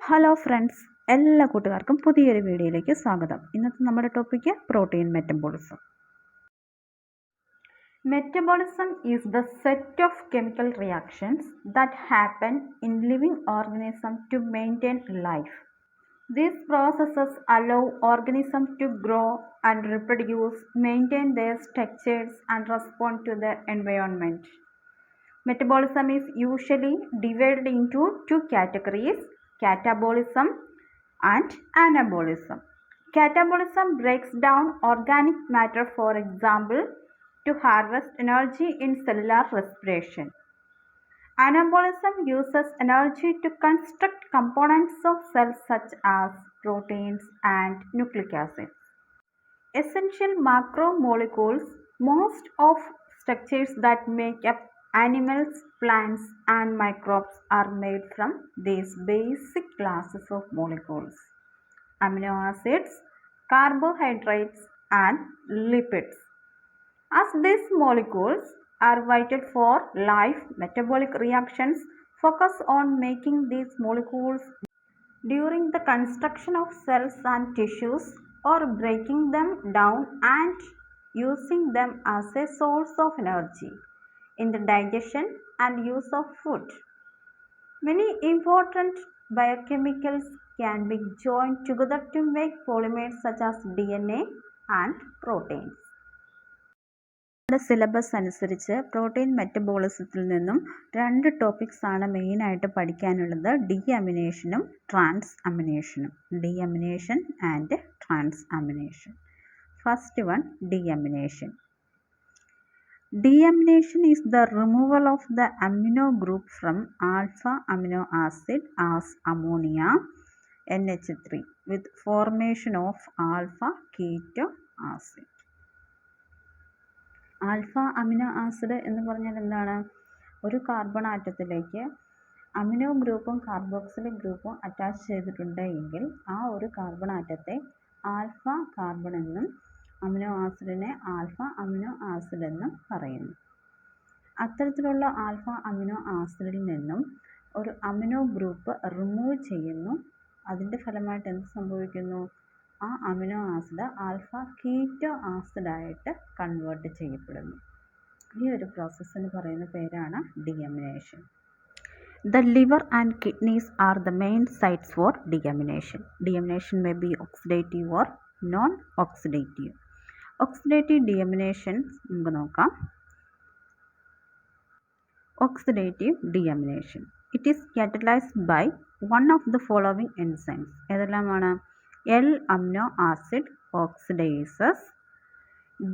Hello friends, എല്ലാ കൂട്ടുകാർക്കും പുതിയൊരു വീഡിയോയിലേക്ക് സ്വാഗതം. ഇന്നത്തെ നമ്മുടെ topic protein metabolism. Metabolism is the set of chemical reactions that happen in living organisms to maintain life. These processes allow organisms to grow and reproduce, maintain their structures, and respond to the environment. Metabolism is usually divided into two categories: catabolism and anabolism. Catabolism breaks down organic matter, for example, to harvest energy in cellular respiration. Anabolism uses energy to construct components of cells such as proteins and nucleic acids. Essential macromolecules, most of structures that make up animals, plants, and microbes are made from these basic classes of molecules: amino acids, carbohydrates, and lipids. As these molecules are vital for life, metabolic reactions focus on making these molecules during the construction of cells and tissues, or breaking them down and using them as a source of energy in the digestion and use of food. Many important biochemicals can be joined together to make polymers such as DNA and proteins. Syllabus അനുസരിച്ച് protein മെറ്റബോളിസത്തിൽ നിന്നും 2 topics ആണ് മെയിനായിട്ട് പഠിക്കാനുള്ളത്: ഡീഅമിനേഷനും ട്രാൻസ്അമിനേഷനും. Deamination and transamination. First one, deamination. Deamination is the removal of the amino group from alpha amino acid as ammonia NH3 with formation of alpha keto acid. Alpha amino acid എന്ന് പറഞ്ഞാൽ എന്താണ്? ഒരു carbon ആറ്റത്തിലേക്ക് amino ഗ്രൂപ്പും carboxylic ഗ്രൂപ്പും attach ചെയ്തിട്ടുണ്ട് എങ്കിൽ ആ ഒരു കാർബൺ ആറ്റത്തെ ആൽഫ കാർബൺ എന്നും അമിനോ ആസിഡിനെ ആൽഫ അമിനോ ആസിഡ് എന്നും പറയുന്നു. അത്തരത്തിലുള്ള ആൽഫ അമിനോ ആസിഡിൽ നിന്നും ഒരു അമിനോ ഗ്രൂപ്പ് റിമൂവ് ചെയ്യുന്നു. അതിൻ്റെ ഫലമായിട്ട് എന്ത് സംഭവിക്കുന്നു? ആ അമിനോ ആസിഡ് ആൽഫ കീറ്റോ ആസിഡായിട്ട് കൺവേർട്ട് ചെയ്യപ്പെടുന്നു. ഈ ഒരു പ്രോസസ്സിന് പറയുന്ന പേരാണ് ഡീഅമിനേഷൻ. The liver and kidneys are the main sites for deamination. Deamination may be oxidative or non-oxidative. Oxidative deamination നമുക്ക് നോക്കാം. Oxidative deamination. It is catalyzed by one of the following enzymes. ഏതെല്ലാമാണ്? L-amino acid oxidases,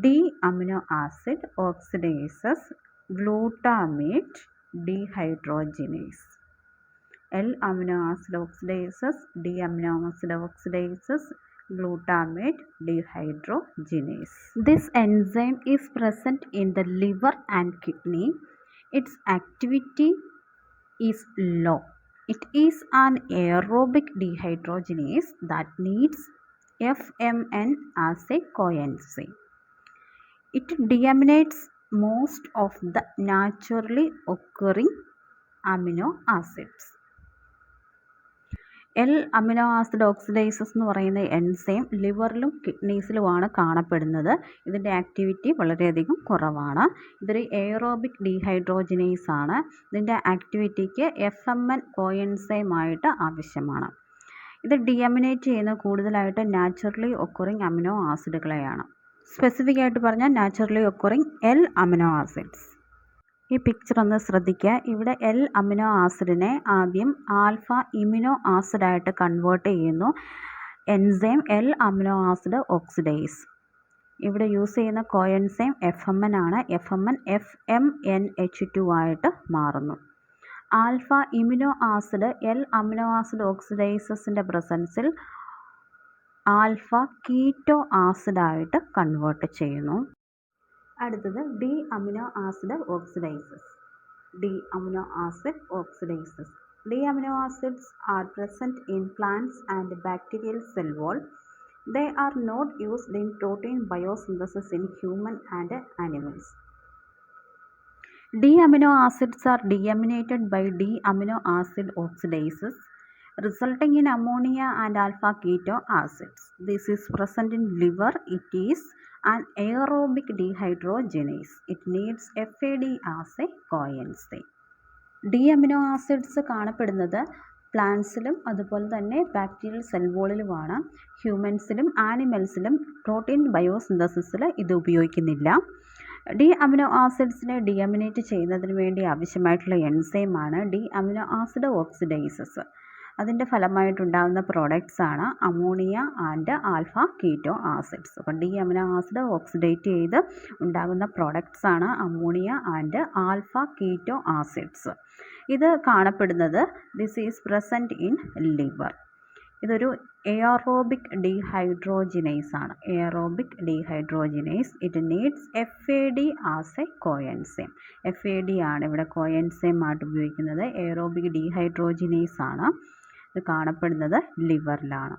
D-amino acid oxidases, glutamate dehydrogenase. L-amino acid oxidases, D-amino acid oxidases, glutamate dehydrogenase. This enzyme is present in the liver and kidney. Its activity is low. It is an aerobic dehydrogenase that needs FMN as a coenzyme. It deaminates most of the naturally occurring amino acids. L amino acid oxidises എന്ന് പറയുന്ന enzyme ലിവറിലും കിഡ്നീസിലുമാണ് കാണപ്പെടുന്നത്. ഇതിൻ്റെ activity വളരെയധികം കുറവാണ്. ഇതൊരു aerobic dehydrogenase ആണ്. ഇതിൻ്റെ ആക്ടിവിറ്റിക്ക് FMN കോഎൻസൈമായിട്ട് ആവശ്യമാണ്. ഇത് ഡിയാമിനേറ്റ് ചെയ്യുന്ന കൂടുതലായിട്ട് നാച്ചുറലി ഒക്കറിങ് അമിനോ ആസിഡുകളെയാണ്. സ്പെസിഫിക് ആയിട്ട് പറഞ്ഞാൽ naturally occurring L amino acids. ഈ പിക്ചർ ഒന്ന് ശ്രദ്ധിക്കുക. ഇവിടെ എൽ അമിനോ ആസിഡിനെ ആദ്യം ആൽഫ ഇമ്യൂനോ ആസിഡായിട്ട് കൺവേർട്ട് ചെയ്യുന്നു. Enzyme L amino acid oxidase. ഇവിടെ യൂസ് ചെയ്യുന്ന കോഎൻസൈം FMN ആണ്. FMN FMNH2 ആയിട്ട് മാറുന്നു. Alpha imino acid L amino acid ഓക്സിഡൈസസിൻ്റെ പ്രസൻസിൽ ആൽഫ കീറ്റോ ആസിഡായിട്ട് കൺവേർട്ട് ചെയ്യുന്നു. അടുത്തത് D amino acid oxidases. D amino acid oxidases. D amino acids are present in plants and bacterial cell wall. They are not used in protein biosynthesis in human and animals. D amino acids are deaminated by D amino acid oxidases. resulting in ammonia and alpha keto acids. This is present in liver. It is an aerobic dehydrogenase. It needs FAD as a coenzyme. D amino acids കാണപ്പെടുന്നത് പ്ലാന്റ്സിലും അതുപോലെ തന്നെ bacterial cell വോളിലുമാണ്. ഹ്യൂമൻസിലും ആനിമൽസിലും protein ബയോസിന്തസിസിൽ ഇത് ഉപയോഗിക്കുന്നില്ല. D amino ആസിഡ്സിനെ ഡിഅമിനേറ്റ് ചെയ്യുന്നതിന് വേണ്ടി ആവശ്യമായിട്ടുള്ള എൻസൈമാണ് D amino acid oxidises. അതിൻ്റെ ഫലമായിട്ടുണ്ടാകുന്ന products ആണ് ammonia and alpha keto acids. അപ്പം ഡി അമിനോ ആസിഡ് ഓക്സിഡേറ്റ് ചെയ്ത് ഉണ്ടാകുന്ന പ്രോഡക്റ്റ്സ് ആണ് ammonia and alpha keto acids. ഇത് കാണപ്പെടുന്നത് this is present in liver. ഇതൊരു എയറോബിക് ഡീഹൈഡ്രോജിനേസ് ആണ്. Aerobic dehydrogenase. It needs FAD as a coenzyme. FAD ആണ് ഇവിടെ കോഎൻസൈം ആയിട്ട് ഉപയോഗിക്കുന്നത്. എയറോബിക് ഡീഹൈഡ്രോജിനേസ് ആണ്. ഇത് കാണപ്പെടുന്നത് ലിവറിലാണ്.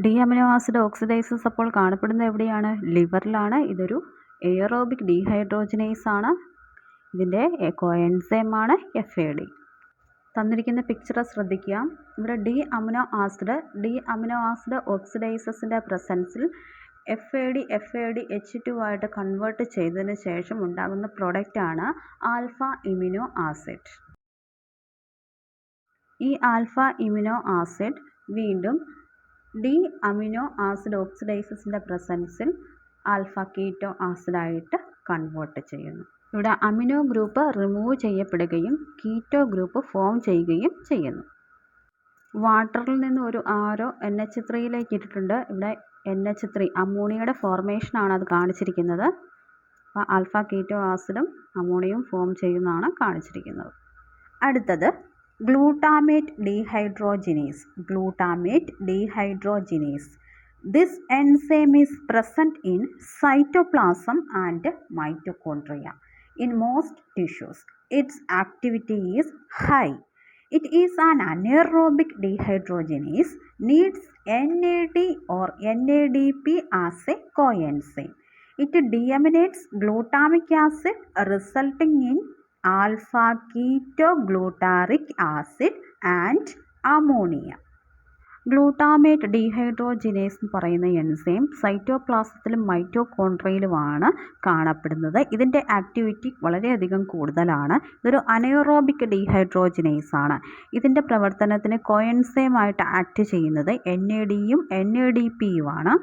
ഡി അമിനോ ആസിഡ് ഓക്സിഡൈസസ് അപ്പോൾ കാണപ്പെടുന്നത് എവിടെയാണ്? ലിവറിലാണ്. ഇതൊരു എയറോബിക് ഡീഹൈഡ്രോജിനേസ് ആണ്. ഇതിൻ്റെ കോഎൻസൈം ആണ് FAD. തന്നിരിക്കുന്ന പിക്ചർ ശ്രദ്ധിക്കുക. ഇവിടെ ഡി അമിനോ ആസിഡ് ഓക്സിഡൈസസിൻ്റെ പ്രസൻസിൽ FAD H2 ആയിട്ട് കൺവേർട്ട് ചെയ്തതിന് ശേഷം ഉണ്ടാകുന്ന പ്രൊഡക്റ്റാണ് ആൽഫ ഇമ്യൂനോ ആസിഡ്. ഈ ആൽഫ ഇമ്യൂനോ ആസിഡ് വീണ്ടും ഡി അമിനോ ആസിഡ് ഓക്സിഡൈസസിൻ്റെ പ്രസൻസിൽ ആൽഫ കീറ്റോ ആസിഡായിട്ട് കൺവേർട്ട് ചെയ്യുന്നു. ഇവിടെ അമിനോ ഗ്രൂപ്പ് റിമൂവ് ചെയ്യപ്പെടുകയും കീറ്റോ ഗ്രൂപ്പ് ഫോം ചെയ്യുകയും ചെയ്യുന്നു. വാട്ടറിൽ നിന്ന് ഒരു ആരോ NH3 ഇട്ടിട്ടുണ്ട്. ഇവിടെ NH3 അമോണിയയുടെ ഫോർമേഷനാണ് അത് കാണിച്ചിരിക്കുന്നത്. അപ്പോൾ ആൽഫ കീറ്റോ ആസിഡും അമോണിയയും ഫോം ചെയ്യുന്നതാണ് കാണിച്ചിരിക്കുന്നത്. അടുത്തത് glutamate dehydrogenase. This enzyme is present in cytoplasm and mitochondria. In most tissues, its activity is high. It is an anaerobic dehydrogenase, needs NAD or NADP as a coenzyme. It deaminates glutamic acid, resulting in alpha ketoglutaric acid and ammonia. Glutamate dehydrogenase എന്ന് പറയുന്ന enzyme സൈറ്റോപ്ലാസത്തിലും മൈറ്റോകോൺട്രിയയിലുമാണ് കാണപ്പെടുന്നത്. ഇതിൻ്റെ activity വളരെയധികം കൂടുതലാണ്. ഇതൊരു anaerobic dehydrogenase ആണ്. ഇതിൻ്റെ പ്രവർത്തനത്തിന് കോഎൻസൈമായിട്ട് ആക്ട് ചെയ്യുന്നത് NADയും NADPയുമാണ്.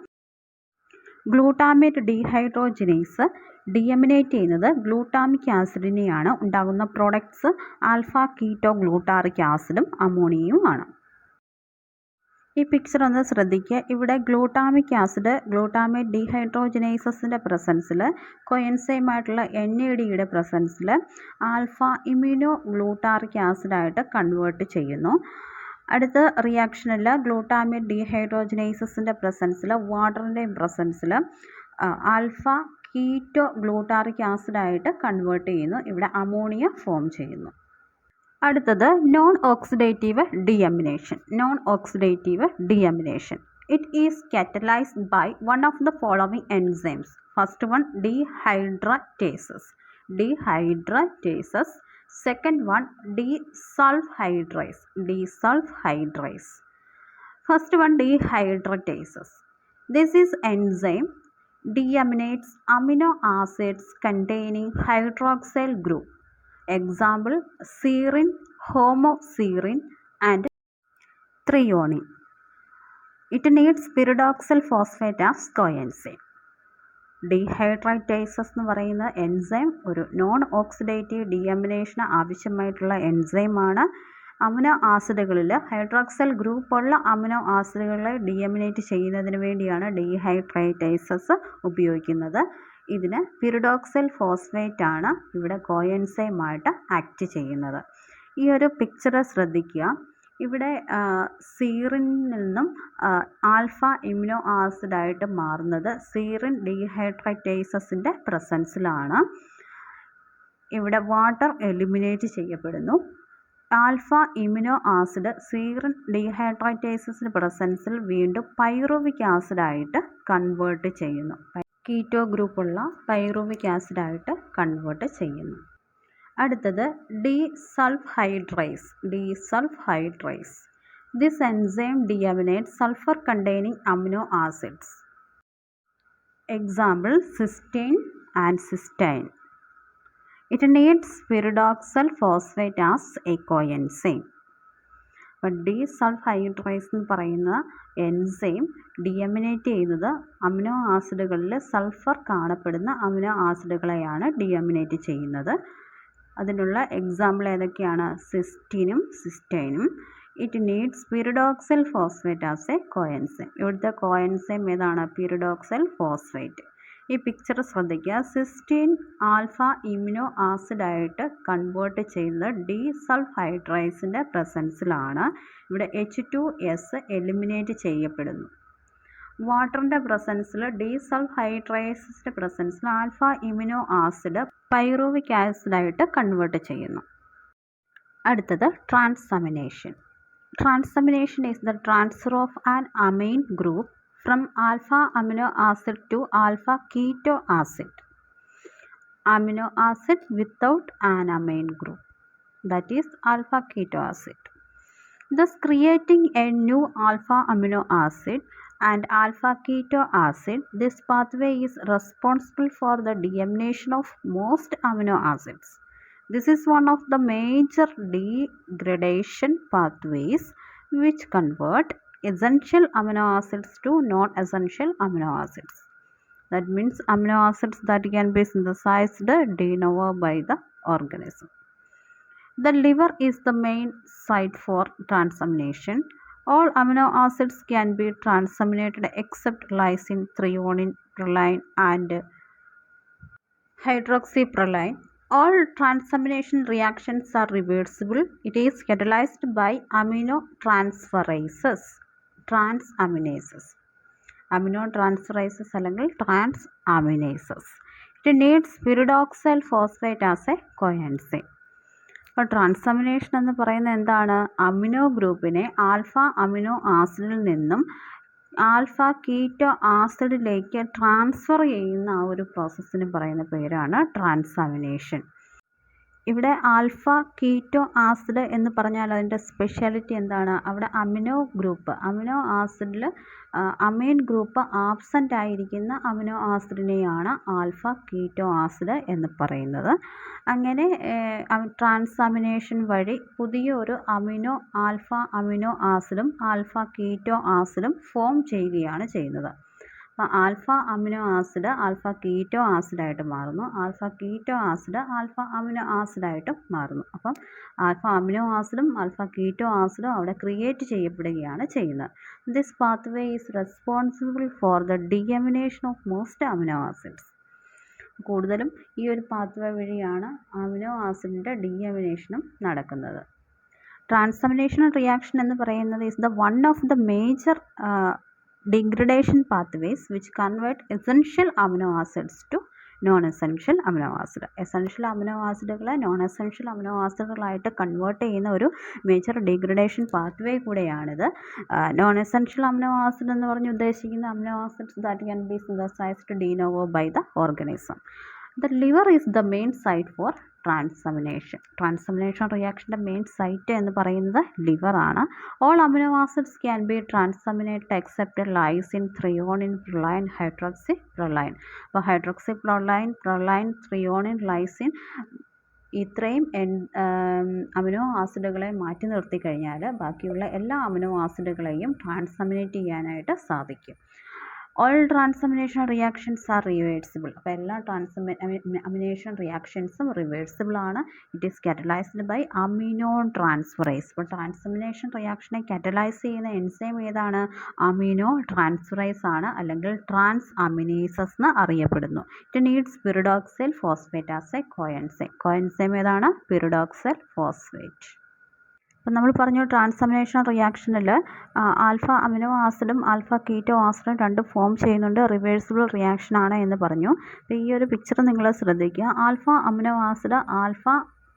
ഗ്ലൂട്ടാമേറ്റ് ഡീഹൈഡ്രോജിനേസ് ഡിയമിനേറ്റ് ചെയ്യുന്നത് ഗ്ലൂട്ടാമിക് ആസിഡിനെയാണ്. ഉണ്ടാകുന്ന പ്രോഡക്ട്സ് ആൽഫ കീറ്റോഗ്ലൂട്ടാറിക് ആസിഡും അമോണിയയുമാണ്. ഈ പിക്ചർ ഒന്ന് ശ്രദ്ധിക്കുക. ഇവിടെ ഗ്ലൂട്ടാമിക് ആസിഡ് ഗ്ലൂട്ടാമേറ്റ് ഡീഹൈഡ്രോജിനേസസിൻ്റെ പ്രസൻസിൽ കോഎൻസൈമായിട്ടുള്ള NADയുടെ പ്രസൻസിൽ ആൽഫ ഇമ്യൂനോ ഗ്ലൂട്ടാറിക് ആസിഡായിട്ട് കൺവേർട്ട് ചെയ്യുന്നു. അടുത്ത റിയാക്ഷനിൽ ഗ്ലൂട്ടാമേറ്റ് ഡീഹൈഡ്രോജിനേസസിൻ്റെ പ്രസൻസിൽ വാട്ടറിൻ്റെയും പ്രസൻസിൽ ആൽഫ കീറ്റോ ഗ്ലൂട്ടാറിക് ആസിഡായിട്ട് കൺവേർട്ട് ചെയ്യുന്നു. ഇവിടെ അമോണിയ ഫോം ചെയ്യുന്നു. അടുത്തത് non oxidative deamination. It is catalyzed by one of the following enzymes. First one, dehydratases. Second one, desulfhydrase. First one, dehydrotases. This is enzyme deaminates amino acids containing hydroxyl group. Example, serine, homoserine and threonine. It needs pyridoxal phosphate as coenzyme. ഡീഹൈഡ്രേറ്റേസസ് എന്ന് പറയുന്ന enzyme ഒരു non oxidative ഡിയമിനേഷന് ആവശ്യമായിട്ടുള്ള എൻസൈമാണ്. Amino ആസിഡുകളിൽ ഹൈഡ്രോക്സൽ ഗ്രൂപ്പുള്ള amino ആസിഡുകളെ ഡിയമിനേറ്റ് ചെയ്യുന്നതിന് വേണ്ടിയാണ് ഡീഹൈഡ്രേറ്റേസസ് ഉപയോഗിക്കുന്നത്. ഇതിന് പിരിഡോക്സൽ phosphate ആണ് ഇവിടെ കോഎൻസൈമായിട്ട് ആക്ട് ചെയ്യുന്നത്. ഈ ഒരു പിക്ചർ ശ്രദ്ധിക്കുക. ഇവിടെ സീറിനിൽ നിന്നും ആൽഫ ഇമ്യൂനോ ആസിഡായിട്ട് മാറുന്നത് സീറിൻ ഡീഹൈഡ്രേറ്റേസസിൻ്റെ പ്രസൻസിലാണ്. ഇവിടെ വാട്ടർ എലിമിനേറ്റ് ചെയ്യപ്പെടുന്നു. ആൽഫ ഇമ്യൂനോ ആസിഡ് സീറിൻ ഡീഹൈഡ്രേറ്റേസസിൻ്റെ പ്രസൻസിൽ വീണ്ടും പൈറുവിക് ആസിഡായിട്ട് കൺവേർട്ട് ചെയ്യുന്നു. കീറ്റോ ഗ്രൂപ്പുള്ള പൈറുവിക് ആസിഡായിട്ട് കൺവേർട്ട് ചെയ്യുന്നു. അടുത്തത് desulfhydrase. This enzyme deaminates sulfur containing amino acids. Example, cysteine and cysteine. It needs pyridoxal phosphate as a coenzyme. അപ്പോൾ ഡീസൾഫൈഡ്രേസ് എന്ന് പറയുന്ന എൻസൈം ഡിയമിനേറ്റ് ചെയ്യുന്നത് അമിനോ ആസിഡുകളിൽ സൾഫർ കാണപ്പെടുന്ന അമിനോ ആസിഡുകളെയാണ് ഡിയമിനേറ്റ് ചെയ്യുന്നത്. അതിനുള്ള എക്സാമ്പിൾ ഏതൊക്കെയാണ്? സിസ്റ്റീനും സിസ്റ്റൈനും. It needs pyridoxal phosphate as a coenzyme. ഇവിടുത്തെ കോഎൻസൈം ഏതാണ്? pyridoxal phosphate. ഈ പിക്ചർ ശ്രദ്ധിക്കുക. സിസ്റ്റീൻ ആൽഫ ഇമ്യൂണോ ആസിഡായിട്ട് കൺവേർട്ട് ചെയ്യുന്നത് ഡീസൾഫൈഡ്രേസിൻ്റെ പ്രസൻസിലാണ്. ഇവിടെ H2S എലിമിനേറ്റ് ചെയ്യപ്പെടുന്നു. വാട്ടറിൻ്റെ പ്രസൻസിൽ ഡീസൾഫൈഡ്രേസിൻ്റെ പ്രസൻസിൽ ആൽഫ ഇമ്യൂണോ ആസിഡ് പൈറുവിക് ആസിഡായിട്ട് കൺവേർട്ട് ചെയ്യുന്നു. അടുത്തത് transamination. Transamination is the transfer of an amine group from alpha amino acid to alpha keto acid. Amino acid without an amine group, that is alpha keto acid, thus creating a new alpha amino acid and alpha keto acid. This pathway is responsible for the deamination of most amino acids. This is one of the major degradation pathways which convert essential amino acids to non-essential amino acids. That means amino acids that can be synthesized de novo by the organism. The liver is the main site for transamination. All amino acids can be transaminated except lysine, threonine, proline and hydroxyproline. All transamination reactions are reversible. It is catalyzed by aminotransferases, transaminases. Aminotransferases അല്ലെങ്കിൽ transaminases. It needs pyridoxal phosphate as a coenzyme. അപ്പോൾ transamination എന്ന് പറയുന്നത് എന്താണ്? Amino ഗ്രൂപ്പിനെ alpha amino ആസിഡിൽ നിന്നും alpha keto ആസിഡിലേക്ക് transfer ചെയ്യുന്ന ആ ഒരു പ്രോസസ്സിന് പറയുന്ന പേരാണ് ട്രാൻസാമിനേഷൻ. ഇവിടെ ആൽഫ കീറ്റോ ആസിഡ് എന്ന് പറഞ്ഞാൽ അതിൻ്റെ സ്പെഷ്യാലിറ്റി എന്താണ്? അവിടെ അമിനോ ആസിഡിൽ അമൈൻ ഗ്രൂപ്പ് ആബ്സെൻ്റ് ആയിരിക്കുന്ന അമിനോ ആസിഡിനെയാണ് ആൽഫ കീറ്റോ ആസിഡ് എന്ന് പറയുന്നത്. അങ്ങനെ ട്രാൻസാമിനേഷൻ വഴി പുതിയൊരു ആൽഫ അമിനോ ആസിഡും ആൽഫ കീറ്റോ ആസിഡും ഫോം ചെയ്യുകയാണ് ചെയ്യുന്നത്. അപ്പോൾ alpha amino acid alpha keto ആസിഡായിട്ട് മാറുന്നു, alpha keto acid alpha amino ആസിഡായിട്ടും മാറുന്നു. അപ്പം ആൽഫ അമിനോ ആസിഡും ആൽഫ കീറ്റോ ആസിഡും അവിടെ ക്രിയേറ്റ് ചെയ്യപ്പെടുകയാണ് ചെയ്യുന്നത്. This pathway is responsible for the deamination of most amino acids. കൂടുതലും ഈ ഒരു പാത്വേ വഴിയാണ് അമിനോ ആസിഡിൻ്റെ ഡിയമിനേഷനും നടക്കുന്നത്. ട്രാൻസാമിനേഷൻ റിയാക്ഷൻ എന്ന് പറയുന്നത് is the one of the major degradation pathways which convert essential amino acids to non-essential amino acid. essential amino acidകളെ non essential amino ആസിഡുകളായിട്ട് കൺവേർട്ട് ചെയ്യുന്ന ഒരു മേജർ ഡിഗ്രഡേഷൻ പാത്വേ കൂടെയാണിത്. നോൺ എസെൻഷ്യൽ അമിനോ ആസിഡ് എന്ന് പറഞ്ഞ് ഉദ്ദേശിക്കുന്ന amino acids that can be synthesised de novo by the organism. The liver is the main site for ട്രാൻസാമിനേഷൻ. Transamination റിയാക്ഷൻ്റെ മെയിൻ സൈറ്റ് എന്ന് പറയുന്നത് ലിവറാണ്. All amino acids can be transaminated except lysine, threonine, proline, hydroxyproline. അപ്പോൾ hydroxyproline, proline, threonine, lysine ഇത്രയും amino ആസിഡുകളെ മാറ്റി നിർത്തി കഴിഞ്ഞാൽ ബാക്കിയുള്ള എല്ലാ അമിനോ ആസിഡുകളെയും ട്രാൻസാമിനേറ്റ് ചെയ്യാനായിട്ട് സാധിക്കും. All transamination reactions are reversible. അപ്പോൾ എല്ലാ ട്രാൻസാമിനേഷൻ റിയാക്ഷൻസും റിവേഴ്സിബിൾ ആണ്. It is catalysed by amino transferase. അപ്പോൾ ട്രാൻസാമിനേഷൻ റിയാക്ഷനെ കാറ്റലൈസ് ചെയ്യുന്ന എൻസൈം ഏതാണ്? അമിനോ ട്രാൻസ്ഫറേസ് ആണ്, അല്ലെങ്കിൽ ട്രാൻസാമിനേസസ് എന്ന് അറിയപ്പെടുന്നു. It needs pyridoxal phosphate as a coenzyme. Coenzyme ഏതാണ്? pyridoxal phosphate. അപ്പം നമ്മൾ പറഞ്ഞു ട്രാൻസാമിനേഷൻ റിയാക്ഷനിൽ ആൽഫ അമിനോ ആസിഡും ആൽഫ കീറ്റോ ആസിഡും രണ്ടും ഫോം ചെയ്യുന്നുണ്ട്. റിവേഴ്സിബിൾ റിയാക്ഷൻ ആണ് എന്ന് പറഞ്ഞു. അപ്പോൾ ഈ ഒരു പിക്ചർ നിങ്ങൾ ശ്രദ്ധിക്കുക. Alpha amino acid alpha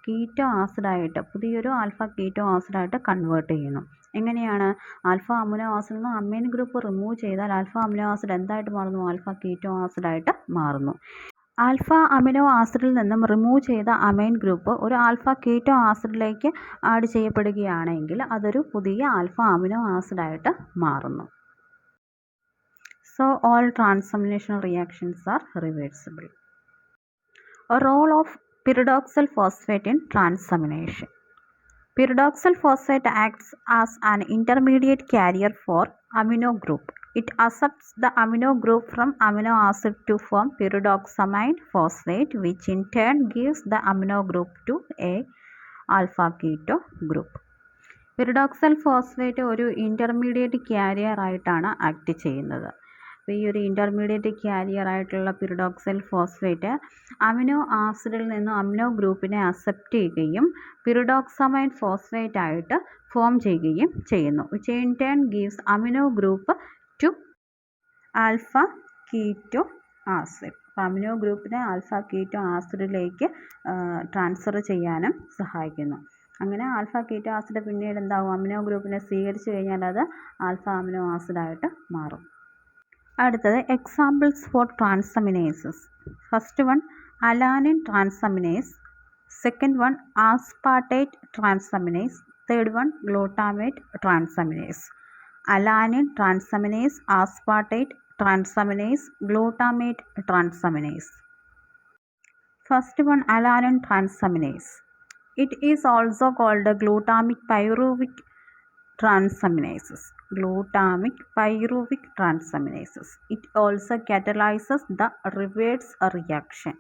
keto ആസിഡായിട്ട് പുതിയൊരു ആൽഫ കീറ്റോ ആസിഡായിട്ട് കൺവേർട്ട് ചെയ്യുന്നു. എങ്ങനെയാണ്? ആൽഫ അമിനോ ആസിഡിൽ നിന്ന് അമൈൻ ഗ്രൂപ്പ് റിമൂവ് ചെയ്താൽ ആൽഫ അമിനോ ആസിഡ് എന്തായിട്ട് മാറുന്നു? ആൽഫ കീറ്റോ ആസിഡായിട്ട് മാറുന്നു. ആൽഫ അമിനോ ആസിഡിൽ നിന്നും റിമൂവ് ചെയ്ത അമൈൻ ഗ്രൂപ്പ് ഒരു ആൽഫ കീറ്റോ ആസിഡിലേക്ക് ആഡ് ചെയ്യപ്പെടുകയാണെങ്കിൽ അതൊരു പുതിയ ആൽഫ അമിനോ ആസിഡായിട്ട് മാറുന്നു. So all transamination reactions are reversible. A role of pyridoxal phosphate in transamination. Pyridoxal phosphate acts as an intermediate carrier for amino group. It accepts the amino group from amino acid to form pyridoxamine phosphate, which in turn gives the amino group to a alpha keto group. pyridoxal phosphate ഒരു intermediate carrier ആയിട്ടാണ് act ചെയ്യുന്നത്. അപ്പോൾ ഈ ഒരു intermediate carrier ആയിട്ടുള്ള pyridoxal phosphate amino ആസിഡിൽ നിന്ന് amino ഗ്രൂപ്പിനെ accept ചെയ്യുകയും pyridoxamine phosphate ആയിട്ട് ഫോം ചെയ്യുകയും ചെയ്യുന്നു. which in turn gives amino group to alpha keto acid. അപ്പോൾ അമിനോ ഗ്രൂപ്പിനെ ആൽഫ കീറ്റോ ആസിഡിലേക്ക് ട്രാൻസ്ഫർ ചെയ്യാനും സഹായിക്കുന്നു. അങ്ങനെ ആൽഫ കീറ്റോ ആസിഡ് പിന്നീട് എന്താവും, അമിനോ ഗ്രൂപ്പിനെ സ്വീകരിച്ചു കഴിഞ്ഞാൽ അത് ആൽഫ അമിനോ ആസിഡായിട്ട് മാറും. അടുത്തത് examples for transaminases. First one alanine transaminase, second one aspartate transaminase, third one glutamate transaminase. Alanine transaminase, aspartate transaminase, glutamate transaminase. First one, alanine transaminase. It is also called glutamic pyruvic transaminases. Glutamic pyruvic transaminases. It also catalyzes the reverse reaction.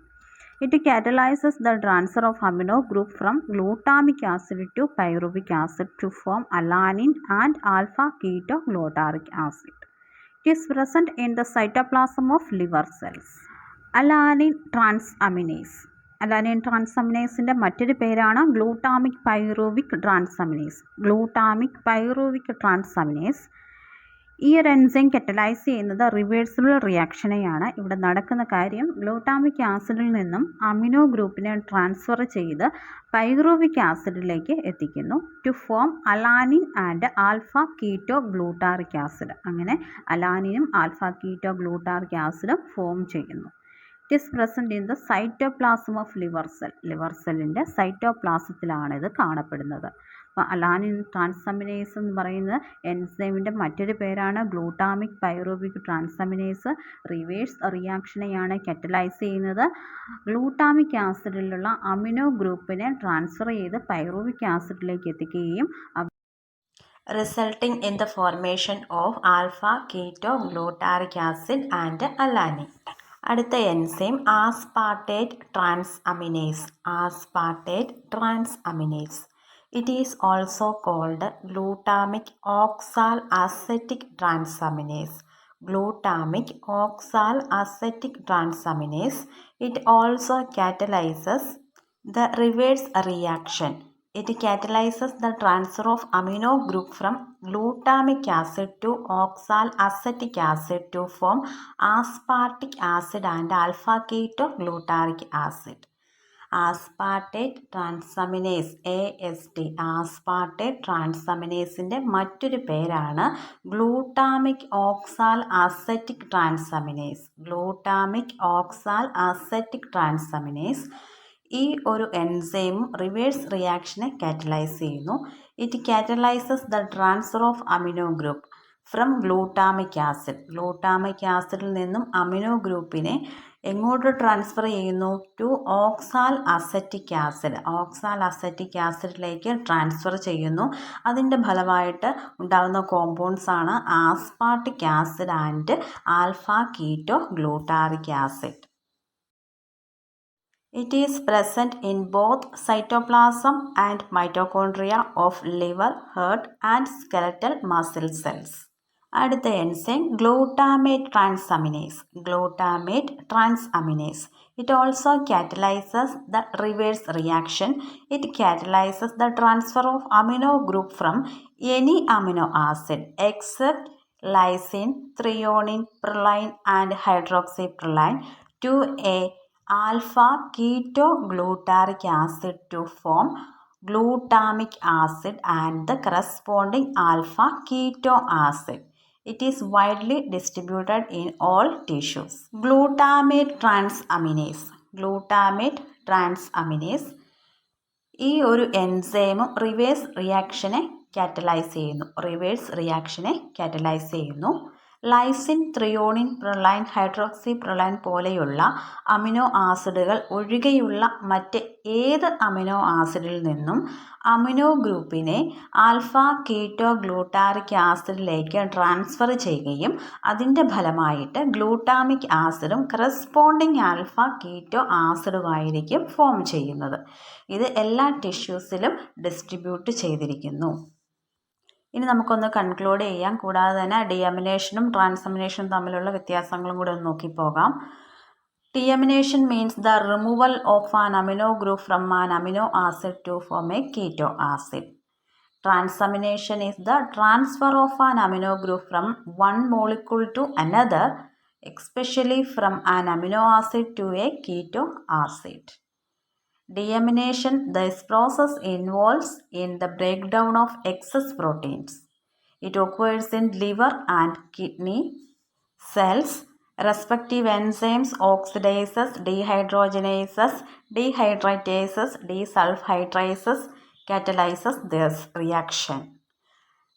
It catalyzes the transfer of amino group from glutamic acid to pyruvic acid to form alanine and alpha ketoglutaric acid. It is present in the cytoplasm of liver cells. Alanine transaminase. Alanine transaminaseന്റെ മറ്റൊരു പേരാണ് glutamic pyruvic transaminase. Glutamic pyruvic transaminase ഈ ഒരു enzyme കറ്റലൈസ് ചെയ്യുന്നത് reversible റിയാക്ഷനെയാണ്. ഇവിടെ നടക്കുന്ന കാര്യം glutamic ആസിഡിൽ നിന്നും അമിനോ ഗ്രൂപ്പിനെ ട്രാൻസ്ഫർ ചെയ്ത് പൈറുവിക് ആസിഡിലേക്ക് എത്തിക്കുന്നു to form alanine and alpha keto glutaric acid. അങ്ങനെ അലാനിനും ആൽഫ കീറ്റോ ഗ്ലൂട്ടാറിക് ആസിഡും ഫോം ചെയ്യുന്നു. It is present in the cytoplasm of liver cell. Liver സെല്ലിൻ്റെ സൈറ്റോപ്ലാസത്തിലാണ് ഇത് കാണപ്പെടുന്നത്. അപ്പോൾ അലാനിൻ ട്രാൻസാമിനേസ് എന്ന് പറയുന്നത് എൻസൈമിൻ്റെ മറ്റൊരു പേരാണ് ഗ്ലൂട്ടാമിക് പൈറുവിക് ട്രാൻസാമിനേസ്. റിവേഴ്സ് റിയാക്ഷനെയാണ് കറ്റലൈസ് ചെയ്യുന്നത്. ഗ്ലൂട്ടാമിക് ആസിഡിലുള്ള അമിനോ ഗ്രൂപ്പിനെ ട്രാൻസ്ഫർ ചെയ്ത് പൈറുവിക് ആസിഡിലേക്ക് എത്തിക്കുകയും resulting in the formation of alpha ketoglutaric acid and alanine. അടുത്ത enzyme ആസ്പാർട്ടേറ്റ് transaminase. ആസ്പാർട്ടേറ്റ് transaminase. It is also called glutamic oxaloacetic transaminase. Glutamic oxaloacetic transaminase. It also catalyzes the reverse reaction. It catalyzes the transfer of amino group from glutamic acid to oxaloacetic acid to form aspartic acid and alpha ketoglutaric acid. Aspartate transaminase, AST, aspartate ട്രാൻസാമിനേസിൻ്റെ മറ്റൊരു പേരാണ് glutamic oxaloacetic transaminase. Glutamic oxaloacetic transaminase ഈ ഒരു enzyme reverse റിയാക്ഷനെ catalyse ചെയ്യുന്നു. It catalyses the transfer of amino group from glutamic acid. Glutamic ആസിഡിൽ നിന്നും amino ഗ്രൂപ്പിനെ എങ്ങോട്ട് ട്രാൻസ്ഫർ ചെയ്യുന്നു? To oxaloacetic acid. Oxaloacetic ആസിഡിലേക്ക് ട്രാൻസ്ഫർ ചെയ്യുന്നു. അതിൻ്റെ ഫലമായിട്ട് ഉണ്ടാകുന്ന കോമ്പൗണ്ട്സ് ആണ് aspartic acid and alpha keto glutaric acid. It is present in both cytoplasm and mitochondria of liver, heart and skeletal muscle cells. അടുത്ത enzyme glutamate transaminase. Glutamate transaminase. It also catalyzes the reverse reaction. It catalyzes the transfer of amino group from any amino acid except lysine, threonine, proline and hydroxyproline to a alpha ketoglutaric acid to form glutamic acid and the corresponding alpha keto acid. It is widely distributed in all tissues. Glutamate transaminase ഈ ഒരു enzyme reverse റിയാക്ഷനെ catalyse ചെയ്യുന്നു. Lysine, threonine, പ്രൊലൈൻ, hydroxy പ്രൊലൈൻ പോലെയുള്ള amino ആസിഡുകൾ ഒഴികെയുള്ള മറ്റ് ഏത് amino ആസിഡിൽ നിന്നും അമിനോ ഗ്രൂപ്പിനെ ആൽഫ കീറ്റോ ഗ്ലൂട്ടാറിക് ആസിഡിലേക്ക് ട്രാൻസ്ഫർ ചെയ്യുകയും അതിൻ്റെ ഫലമായിട്ട് ഗ്ലൂട്ടാമിക് ആസിഡും കറസ്പോണ്ടിങ് ആൽഫ കീറ്റോ ആസിഡുമായിരിക്കും ഫോം ചെയ്യുന്നത്. ഇത് എല്ലാ ടിഷ്യൂസിലും ഡിസ്ട്രിബ്യൂട്ട് ചെയ്തിരിക്കുന്നു. ഇനി നമുക്കൊന്ന് കൺക്ലൂഡ് ചെയ്യാം. കൂടാതെ തന്നെ ഡിയമിനേഷനും ട്രാൻസമിനേഷനും തമ്മിലുള്ള വ്യത്യാസങ്ങളും കൂടെ ഒന്ന് നോക്കിപ്പോകാം. Deamination means the removal of an amino group from an amino acid to form a keto acid. Transamination is the transfer of an amino group from one molecule to another, especially from an amino acid to a keto acid. Deamination, this process involves in the breakdown of excess proteins. It occurs in liver and kidney cells. Respective enzymes oxidases, dehydrogenases, dehydratases, desulfhydrases catalyzes this reaction.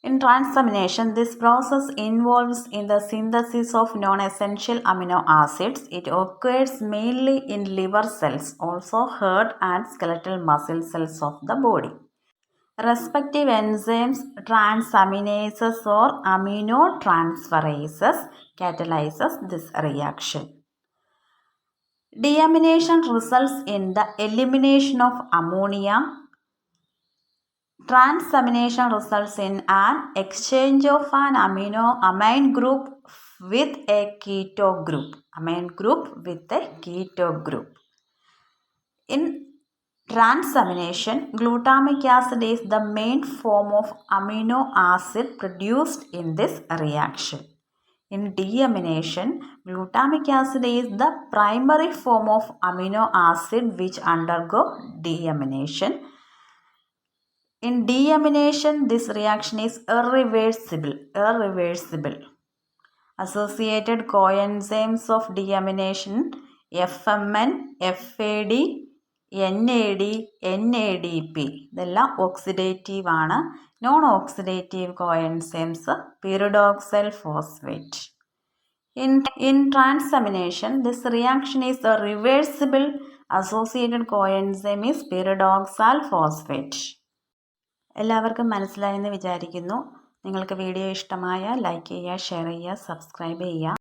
In transamination, this process involves in the synthesis of non-essential amino acids. It occurs mainly in liver cells, also heart and skeletal muscle cells of the body. Respective enzymes, transaminases or aminotransferases catalyzes this reaction. Deamination results in the elimination of ammonia. Transamination results in an exchange of an amine group with a keto group. In transamination, glutamic acid is the main form of amino acid produced in this reaction. In deamination, glutamic acid is the primary form of amino acid which undergo deamination. In deamination, this reaction is irreversible. Associated coenzymes of deamination FMN, FAD, NAD, NADP ഇതെല്ലാം oxidative ആണ്. Non oxidative coenzymes pyridoxal phosphate. In transamination, this reaction is reversible. Associated coenzyme is pyridoxal phosphate. എല്ലാവർക്കും മനസ്സിലായെന്ന് വിചാരിക്കുന്നു. നിങ്ങൾക്ക് video ഇഷ്ടമായ like ചെയ്യുക, share ചെയ്യുക, subscribe ചെയ്യുക.